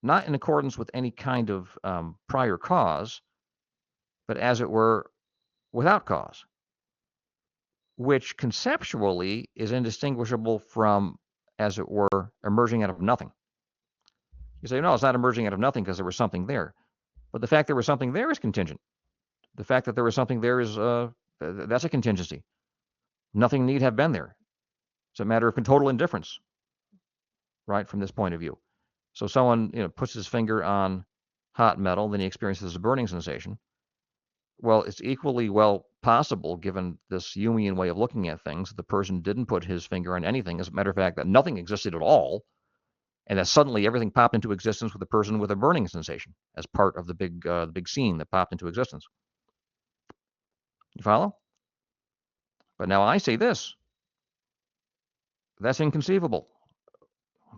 not in accordance with any kind of prior cause, but as it were, without cause, which conceptually is indistinguishable from, as it were, emerging out of nothing. You say, no, it's not emerging out of nothing because there was something there. But the fact there was something there is contingent. The fact that there was something there is, that's a contingency. Nothing need have been there. It's a matter of total indifference, right, from this point of view. So someone, puts his finger on hot metal, then he experiences a burning sensation. Well, it's equally well possible, given this Humean way of looking at things, that the person didn't put his finger on anything. As a matter of fact, that nothing existed at all, and that suddenly everything popped into existence with a person with a burning sensation as part of the big scene that popped into existence. You follow? But now I say this. That's inconceivable.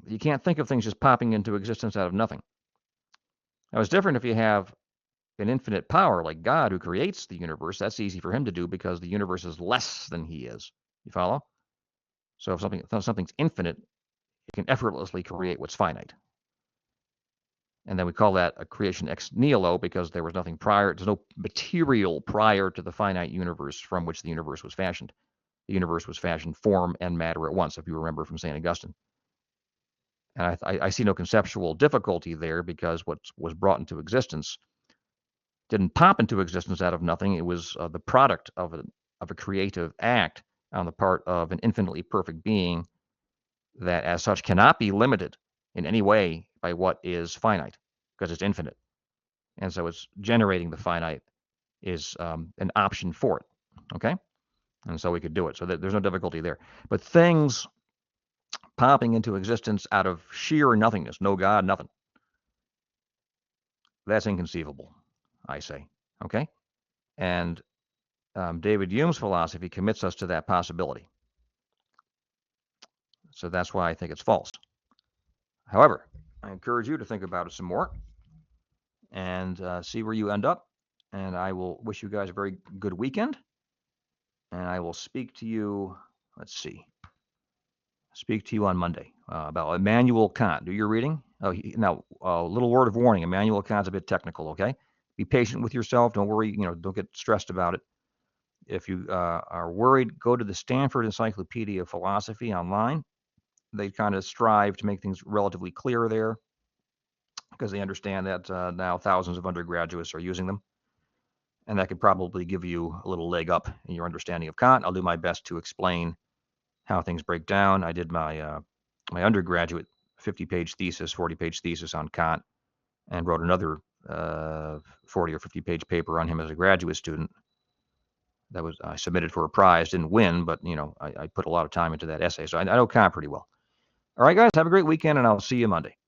You can't think of things just popping into existence out of nothing. Now, it's different if you have an infinite power like God who creates the universe. That's easy for him to do because the universe is less than he is. You follow? So if something's infinite, it can effortlessly create what's finite. And then we call that a creation ex nihilo because there was nothing prior. There's no material prior to the finite universe from which the universe was fashioned. The universe was fashioned form and matter at once, if you remember from St. Augustine. And I see no conceptual difficulty there because what was brought into existence didn't pop into existence out of nothing. It was the product of a creative act on the part of an infinitely perfect being that as such cannot be limited in any way by what is finite because it's infinite. And so it's generating the finite is an option for it. Okay? And so we could do it. So there's no difficulty there. But things popping into existence out of sheer nothingness, no God, nothing. That's inconceivable, I say. Okay? And David Hume's philosophy commits us to that possibility. So that's why I think it's false. However, I encourage you to think about it some more and see where you end up. And I will wish you guys a very good weekend. And I will speak to you, speak to you on Monday about Immanuel Kant. Do your reading. Now, a little word of warning. Immanuel Kant's a bit technical, okay? Be patient with yourself. Don't worry, don't get stressed about it. If you are worried, go to the Stanford Encyclopedia of Philosophy online. They kind of strive to make things relatively clear there because they understand that now thousands of undergraduates are using them. And that could probably give you a little leg up in your understanding of Kant. I'll do my best to explain how things break down. I did my undergraduate 50-page thesis, 40-page thesis on Kant, and wrote another 40 or 50-page paper on him as a graduate student. I submitted for a prize, didn't win, but I put a lot of time into that essay, so I know Kant pretty well. All right, guys, have a great weekend, and I'll see you Monday.